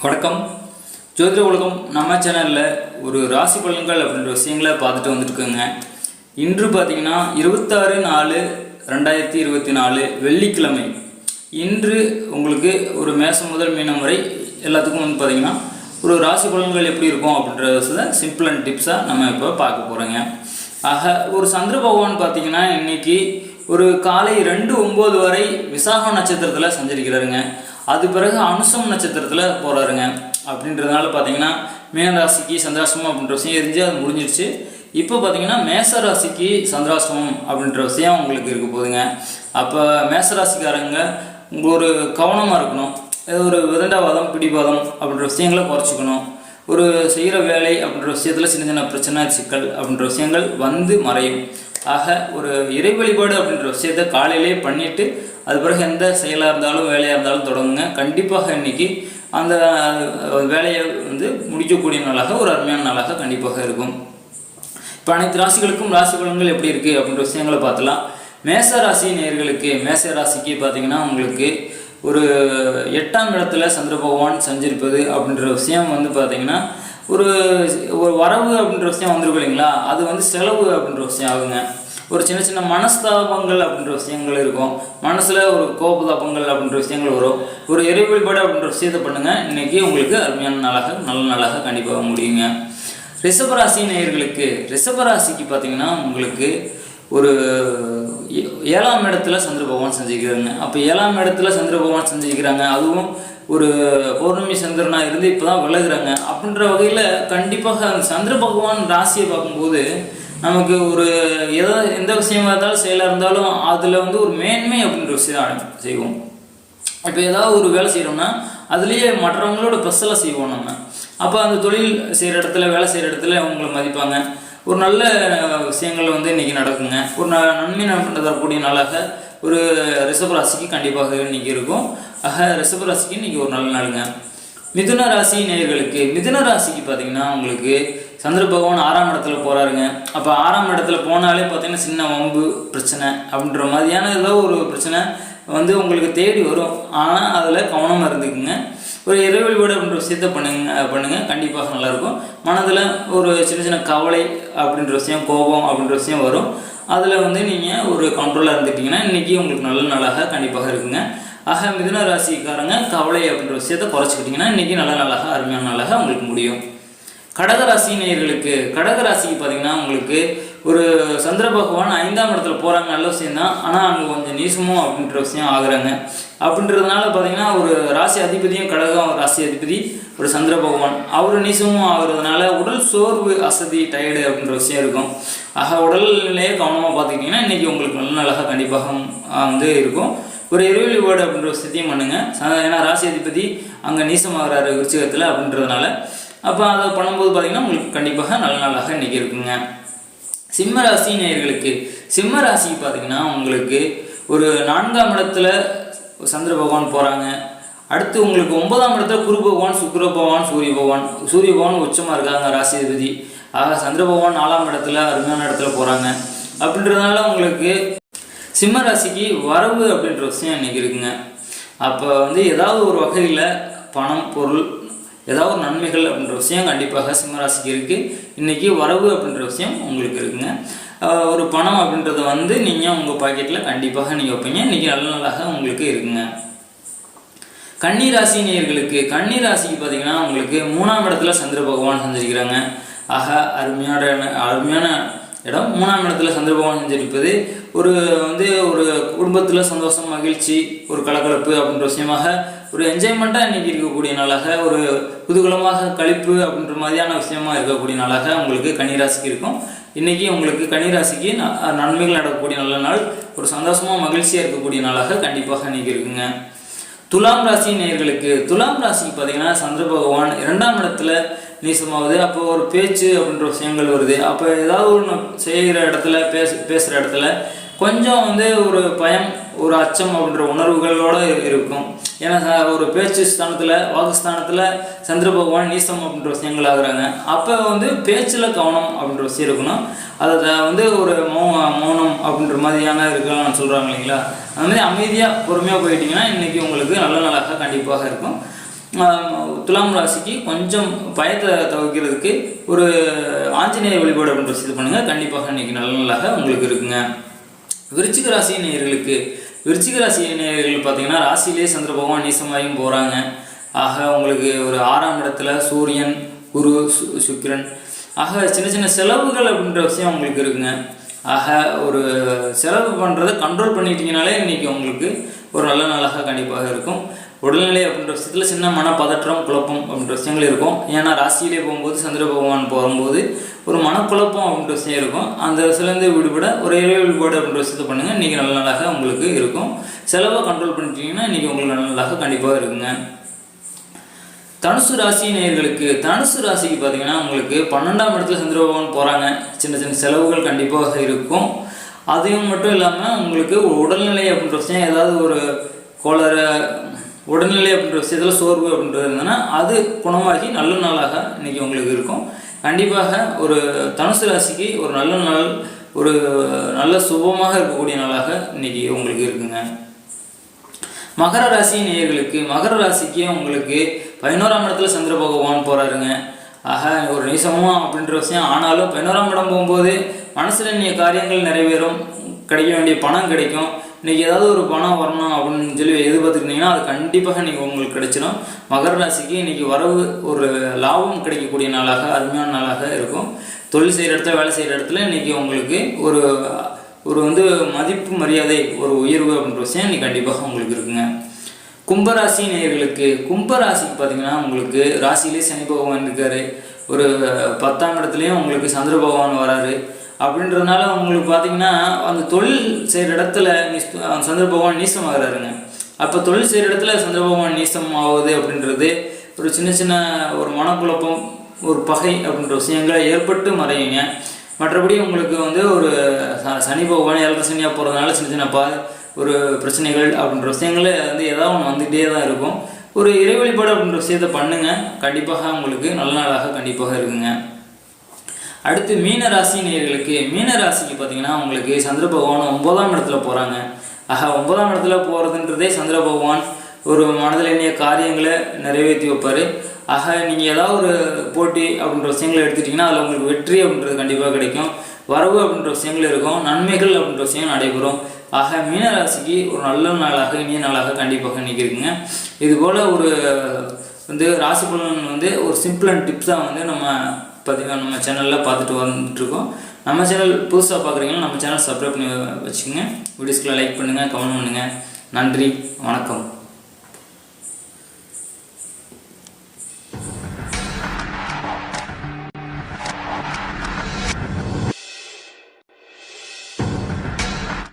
வணக்கம். ஜோதிட உலகம் நம்ம சேனலில் ஒரு ராசி பலன்கள் அப்படின்ற விஷயங்களை பார்த்துட்டு வந்துட்டுருக்குங்க. இன்று பார்த்தீங்கன்னா 26/4/2024 வெள்ளிக்கிழமை. இன்று உங்களுக்கு ஒரு மேசம் முதல் மீனம் வரை எல்லாத்துக்கும் வந்து பார்த்திங்கன்னா ஒரு ராசி பலன்கள் எப்படி இருக்கும் அப்படின்றத சிம்பிள் அண்ட் டிப்ஸாக நம்ம இப்போ பார்க்க போகிறோங்க. ஆக ஒரு சந்திர பகவான் பார்த்திங்கன்னா இன்றைக்கி ஒரு காலை 2:09 வரை விசாகம் நட்சத்திரத்தில் சஞ்சரிக்கிறாருங்க. அது பிறகு அனுசம் நட்சத்திரத்தில் போகிறாருங்க. அப்படின்றதுனால பார்த்தீங்கன்னா மீனராசிக்கு சந்திராஷ்டமம் அப்படின்ற விஷயம் எரிஞ்சு அது முடிஞ்சிடுச்சு. இப்போ பார்த்தீங்கன்னா மேசராசிக்கு சந்திராஷ்டமம் அப்படின்ற விஷயம் உங்களுக்கு இருக்க போகுதுங்க. அப்போ மேசராசிக்காரங்க ஒரு கவனமாக இருக்கணும். ஒரு விதண்டாவாதம் பிடிவாதம் அப்படின்ற விஷயங்களை குறைச்சிக்கணும். ஒரு செய்கிற வேலை அப்படின்ற விஷயத்தில் சின்ன சின்ன பிரச்சனை சிக்கல் அப்படின்ற விஷயங்கள் வந்து மறையும். ஆக ஒரு இறை வழிபாடு அப்படின்ற விஷயத்தை காலையிலே பண்ணிவிட்டு அது பிறகு எந்த செயலாக இருந்தாலும் வேலையாக இருந்தாலும் தொடங்குங்க. கண்டிப்பாக இன்றைக்கி அந்த வேலையை வந்து முடிக்கக்கூடிய நாளாக ஒரு அருமையான நாளாக கண்டிப்பாக இருக்கும். இப்போ அனைத்து ராசிகளுக்கும் ராசி பலன்கள் எப்படி இருக்குது அப்படின்ற விஷயங்களை பார்த்தலாம். மேச ராசி நேயர்களுக்கு மேச ராசிக்கு பார்த்திங்கன்னா உங்களுக்கு ஒரு 8ஆம் இடத்துல சந்திர பகவான் சஞ்சரிப்பது அப்படின்ற விஷயம் வந்து பார்த்திங்கன்னா ஒரு வரவு அப்படின்ற விஷயம் வந்துருக்கு இல்லைங்களா, அது வந்து செலவு அப்படின்ற விஷயம் ஆகுங்க. ஒரு சின்ன சின்ன மனஸ்தாபங்கள் அப்படின்ற விஷயங்கள் இருக்கும். மனசில் ஒரு கோபதாபங்கள் அப்படின்ற விஷயங்கள் வரும். ஒரு இறை வழிபாடு அப்படின்ற விஷயத்தை பண்ணுங்கள். இன்றைக்கி உங்களுக்கு அருமையான நாளாக நல்ல நாளாக கண்டிப்பாக முடியுங்க. ரிஷபராசி நேயர்களுக்கு ரிஷபராசிக்கு பார்த்திங்கன்னா உங்களுக்கு ஒரு 7ஆம் இடத்துல சந்திர பகவான் சந்திக்கிறாங்க. அப்போ 7ஆம் இடத்துல சந்திர பகவான் சந்திக்கிறாங்க, அதுவும் ஒரு பௌர்ணமி சந்திரனாக இருந்து இப்போ தான் விலகுறாங்க. அப்படின்ற வகையில் கண்டிப்பாக அந்த சந்திர பகவான் ராசியை பார்க்கும்போது நமக்கு ஒரு எந்த விஷயமா இருந்தாலும் செயலாக இருந்தாலும் அதில் வந்து ஒரு மேன்மை அப்படின்ற விஷயம் செய்வோம். இப்போ ஏதாவது ஒரு வேலை செய்கிறோம்னா அதுலேயே மற்றவங்களோட பெஸ்ஸெல்லாம் செய்வோம் நம்ம. அப்போ அந்த தொழில் செய்கிற இடத்துல வேலை செய்கிற இடத்துல அவங்களை மதிப்பாங்க. ஒரு நல்ல விஷயங்கள் வந்து இன்றைக்கி நடக்குங்க. ஒரு நன்மை தரக்கூடிய நாளாக ஒரு ரிஷபராசிக்கு கண்டிப்பாக இன்றைக்கி இருக்கும். ஆக ரிஷபராசிக்கு இன்றைக்கி ஒரு நல்ல நாளுங்க. மிதுன ராசி நேயர்களுக்கு மிதுன ராசிக்கு பார்த்திங்கன்னா உங்களுக்கு சந்திர பகவான் 6ஆம் இடத்துல போகிறாருங்க. அப்போ 6ஆம் இடத்துல போனாலே பார்த்திங்கன்னா சின்ன வம்பு பிரச்சனை அப்படின்ற மாதிரியான ஏதோ ஒரு பிரச்சனை வந்து உங்களுக்கு தேடி வரும். ஆனால் அதில் கவனமாக இருந்துக்குங்க. ஒரு இறை வழிபாடு அப்படின்ற விஷயத்தை பண்ணுங்க கண்டிப்பாக நல்லாயிருக்கும். மனதில் ஒரு சின்ன சின்ன கவலை அப்படின்ற விஷயம் கோபம் அப்படின்ற விஷயம் வரும். அதில் வந்து நீங்கள் ஒரு கண்ட்ரோலாக இருந்துக்கிட்டிங்கன்னா இன்றைக்கி உங்களுக்கு நல்ல நாளாக கண்டிப்பாக இருக்குங்க. ஆக மிதுன ராசிக்காரங்க கவலை அப்படின்ற விஷயத்தை குறைச்சிக்கிட்டிங்கன்னா இன்றைக்கி நல்ல நாளாக அருமையான நாளாக உங்களுக்கு முடியும். கடகராசி நேயர்களுக்கு கடகராசிக்கு பார்த்திங்கன்னா உங்களுக்கு ஒரு சந்திர பகவான் 5ஆம் இடத்துல போகிறாங்க, நல்ல விஷயந்தான். ஆனால் அங்கே கொஞ்சம் நீசமும் அப்படின்ற விஷயம் ஆகுறாங்க. அப்படின்றதுனால பார்த்திங்கன்னா ஒரு ராசி அதிபதியும் கடகம் ராசி அதிபதி ஒரு சந்திர பகவான் அவர் நீசமும் ஆகுறதுனால உடல் சோர்வு அசதி டயர்டு அப்படின்ற விஷயம் இருக்கும். ஆக உடல்நிலையே கவனமாக பார்த்துக்கிட்டிங்கன்னா இன்றைக்கி உங்களுக்கு நல்ல நாளாக கண்டிப்பாக வந்து இருக்கும். ஒரு இறை வழிபாடு அப்படின்ற விஷயத்தையும் பண்ணுங்கள். ஏன்னா ராசி அதிபதி அங்கே நீசமாகிறாரு விருச்சிகத்தில் அப்படின்றதுனால. அப்போ அதை பண்ணும்போது பார்த்திங்கன்னா உங்களுக்கு கண்டிப்பாக நல்ல நாளாக இன்றைக்கி இருக்குங்க. சிம்ம ராசி நேயர்களுக்கு சிம்ம ராசிக்கு பார்த்திங்கன்னா உங்களுக்கு ஒரு 4ஆம் இடத்துல சந்திர பகவான் போகிறாங்க. அடுத்து உங்களுக்கு 9ஆம் இடத்துல குரு பகவான் சுக்கிர பகவான் சூரிய பகவான் உச்சமாக இருக்காங்க ராசி அதிபதி. ஆக சந்திர பகவான் 4ஆம் இடத்துல அருமையான இடத்துல போகிறாங்க. அப்படின்றதுனால உங்களுக்கு சிம்ம ராசிக்கு வரவு அப்படின்ற விஷயம் இன்றைக்கி இருக்குங்க. அப்போ வந்து ஏதாவது ஒரு வகையில் பணம் பொருள் ஏதாவது ஒரு நன்மைகள் அப்படின்ற விஷயம் கண்டிப்பாக சிம்மராசிக்கு இருக்குது. இன்றைக்கி வரவு அப்படின்ற விஷயம் உங்களுக்கு இருக்குங்க. ஒரு பணம் அப்படின்றத வந்து நீங்கள் உங்கள் பாக்கெட்டில் கண்டிப்பாக நீங்கள் வைப்பீங்க. இன்றைக்கி நல்ல நாளாக உங்களுக்கு இருக்குங்க. கன்னிராசி நேயர்களுக்கு கன்னிராசிக்கு பார்த்திங்கன்னா உங்களுக்கு 3ஆம் இடத்துல சந்திர பகவான் சஞ்சரிக்கிறாங்க. ஆக அருமையான இடம் 3ஆம் இடத்துல சந்திர பகவான் சஞ்சரிப்பது ஒரு வந்து ஒரு குடும்பத்தில் சந்தோஷம் மகிழ்ச்சி ஒரு கலகலப்பு அப்படின்ற விஷயமாக ஒரு என்ஜாய்மெண்ட்டாக இன்றைக்கி இருக்கக்கூடிய நாளாக ஒரு குதூகலமாக கழிப்பு அப்படின்ற மாதிரியான விஷயமா இருக்கக்கூடிய நாளாக உங்களுக்கு கன்னிராசிக்கு இருக்கும். இன்றைக்கி உங்களுக்கு கன்னிராசிக்கு நன்மைகள் நடக்கக்கூடிய நல்ல நாள், ஒரு சந்தோஷமாக மகிழ்ச்சியாக இருக்கக்கூடிய நாளாக கண்டிப்பாக இன்றைக்கி இருக்குங்க. துலாம் ராசி நேயர்களுக்கு துலாம் ராசிக்கு பார்த்திங்கன்னா சந்திர பகவான் 2ஆம் இடத்துல நீசமாகுது. அப்போ ஒரு பேச்சு அப்படின்ற விஷயங்கள் வருது. அப்போ ஏதாவது ஒன்று செய்கிற இடத்துல பேசுகிற இடத்துல கொஞ்சம் வந்து ஒரு பயம் ஒரு அச்சம் அப்படின்ற உணர்வுகளோடு இருக்கும். ஏன்னா ஒரு பேச்சு ஸ்தானத்தில் வாக்குஸ்தானத்தில் சந்திர பகவான் நீசம் அப்படின்ற விஷயங்கள் ஆகுறாங்க. அப்போ வந்து பேச்சில் கவனம் அப்படின்ற விஷயம் இருக்கணும். அதை வந்து ஒரு மௌனம் அப்படின்ற மாதிரியான இருக்கலாம் சொல்கிறாங்க இல்லைங்களா, அது மாதிரி அமைதியாக பொறுமையாக போயிட்டீங்கன்னா இன்றைக்கி உங்களுக்கு நல்ல நாளாக கண்டிப்பாக இருக்கும். துலாம் ராசிக்கு கொஞ்சம் பயத்தை தவிர்க்கிறதுக்கு ஒரு ஆஞ்சநேயர் வழிபாடு அப்படின்ற விஷயத்தை பண்ணுங்கள். கண்டிப்பாக இன்றைக்கி நல்ல நாளாக உங்களுக்கு இருக்குங்க. விருச்சிக ராசி நேயர்களுக்கு விருச்சிக ராசி நேயர்கள் பார்த்தீங்கன்னா ராசியிலே சந்திர பகவான் நீசமாயும் போகிறாங்க. ஆக உங்களுக்கு ஒரு 6ஆம் இடத்துல சூரியன், குரு, சுக்கிரன், ஆக சின்ன சின்ன செலவுகள் அப்படின்ற விஷயம் உங்களுக்கு இருக்குங்க. ஆக ஒரு செலவு பண்ணுறதை கண்ட்ரோல் பண்ணிட்டீங்கனாலே இன்றைக்கி உங்களுக்கு ஒரு நல்ல நாளாக கண்டிப்பாக இருக்கும். உடல்நிலை அப்படின்ற விஷயத்தில் சின்ன மனப்பதற்றம், குழப்பம் அப்படின்ற விஷயங்கள் இருக்கும். ஏன்னா ராசியிலே போகும்போது சந்திர பகவான் போகும்போது ஒரு மனக்குழப்பம் அப்படின்ற விஷயம் இருக்கும். அந்த விஷயத்துலேருந்து விடுபட ஒரு இறை வழிபாடு அப்படின்ற விஷயத்தை பண்ணுங்கள். இன்றைக்கி நல்ல நாளாக உங்களுக்கு இருக்கும். செலவை கண்ட்ரோல் பண்ணிட்டீங்கன்னா இன்றைக்கி உங்களுக்கு நல்ல நாளாக கண்டிப்பாக இருக்குங்க. தனுசு ராசி நேயர்களுக்கு தனுசு ராசிக்கு பார்த்தீங்கன்னா உங்களுக்கு 12ஆம் இடத்துல சந்திர பகவான் போகிறாங்க. சின்ன சின்ன செலவுகள் கண்டிப்பாக இருக்கும். அதையும் மட்டும் இல்லாமல் உங்களுக்கு உடல்நிலை அப்படின்ற விஷயம் ஏதாவது ஒரு கோளாறு, உடல்நிலை அப்படின்ற விஷயத்தில் சோர்வு அப்படின்றது இருந்ததுன்னா அது குணமாகி நல்ல நாளாக இன்றைக்கி உங்களுக்கு இருக்கும். கண்டிப்பாக ஒரு தனுசு ராசிக்கு ஒரு நல்ல நாள், ஒரு நல்ல சுபமாக இருக்கக்கூடிய நாளாக இன்றைக்கி உங்களுக்கு இருக்குங்க. மகர ராசி நேயர்களுக்கு மகர ராசிக்கு உங்களுக்கு 11ஆம் இடத்துல சந்திர பகவான் போகிறாருங்க. ஆக ஒரு நீசமா அப்படின்ற விஷயம் ஆனாலும் 11ஆம் இடம் போகும்போது மனசில் நீங்கள் காரியங்கள் நிறைவேறும், கிடைக்க வேண்டிய பணம் கிடைக்கும். இன்றைக்கி ஏதாவது ஒரு பணம் வரணும் அப்படின்னு சொல்லி எதிர்பார்த்துருந்தீங்கன்னா அது கண்டிப்பாக இன்றைக்கி உங்களுக்கு கிடைச்சிடும். மகர ராசிக்கு இன்றைக்கி வரவு ஒரு லாபம் கிடைக்கக்கூடிய நாளாக, அருமையான நாளாக இருக்கும். தொழில் செய்கிற இடத்துல, வேலை செய்கிற இடத்துல இன்றைக்கி உங்களுக்கு ஒரு ஒரு மதிப்பு, மரியாதை, ஒரு உயர்வு அப்படின்ற விஷயம் இன்றைக்கி கண்டிப்பாக உங்களுக்கு இருக்குங்க. கும்பராசி நேயர்களுக்கு கும்பராசிக்கு பார்த்தீங்கன்னா உங்களுக்கு ராசியிலே சனி பகவான் இருக்கார். ஒரு 10ஆம் இடத்துலையும் உங்களுக்கு சந்திர பகவான் வராரு. அப்படின்றதுனால உங்களுக்கு பார்த்தீங்கன்னா அந்த தொழில் செய்கிற இடத்துல சந்திர பகவான் நீசம் ஆகிறாருங்க. அப்போ தொழில் செய்கிற இடத்துல சந்திர பகவான் நீசம் ஆகுது அப்படின்றது ஒரு சின்ன சின்ன ஒரு மனக்குழப்பம், ஒரு பகை அப்படின்ற விஷயங்களை ஏற்பட்டு மறையுங்க. மற்றபடி உங்களுக்கு ஒரு சனி பகவான் 7.5 சனியாக போகிறதுனால சின்ன சின்ன ஒரு பிரச்சனைகள் அப்படின்ற விஷயங்களே ஏதாவது ஒன்று வந்துகிட்டே தான் இருக்கும். ஒரு இறை வழிபாடு அப்படின்ற விஷயத்தை பண்ணுங்கள். கண்டிப்பாக உங்களுக்கு நல்ல நாளாக கண்டிப்பாக இருக்குங்க. அடுத்து மீன ராசி நேயர்களுக்கு மீன ராசிக்கு பார்த்தீங்கன்னா உங்களுக்கு சந்திர பகவான் 9ஆம் இடத்துல போகிறாங்க. ஆக 9ஆம் இடத்துல போகிறதுன்றதே சந்திர பகவான் ஒரு மனதில் எண்ணிய காரியங்களை நிறைவேற்றி வைப்பார். ஆக நீங்கள் ஏதாவது ஒரு போட்டி அப்படின்ற விஷயங்களை எடுத்துட்டிங்கன்னா அதில் உங்களுக்கு வெற்றி அப்படின்றது கண்டிப்பாக கிடைக்கும். வரவு அப்படின்ற விஷயங்கள் இருக்கும், நன்மைகள் அப்படின்ற விஷயங்கள் நடைபெறும். ஆக மீனராசிக்கு ஒரு நல்ல நாளாக, இனிய நாளாக கண்டிப்பாக இன்றைக்கி இருக்குங்க. இதுபோல் ஒரு ராசி பலன் ஒரு சிம்பிள் அண்ட் டிப்ஸாக நம்ம சேனலில் பார்த்துட்டு வந்துட்டுருக்கோம். நம்ம சேனல் புதுசாக பார்க்குறீங்கன்னா நம்ம சேனல் சப்ஸ்கிரைப் பண்ணி வச்சுக்கோங்க. வீடியோஸ்க்குள்ள லைக் பண்ணுங்கள், கமெண்ட் பண்ணுங்கள். நன்றி, வணக்கம்.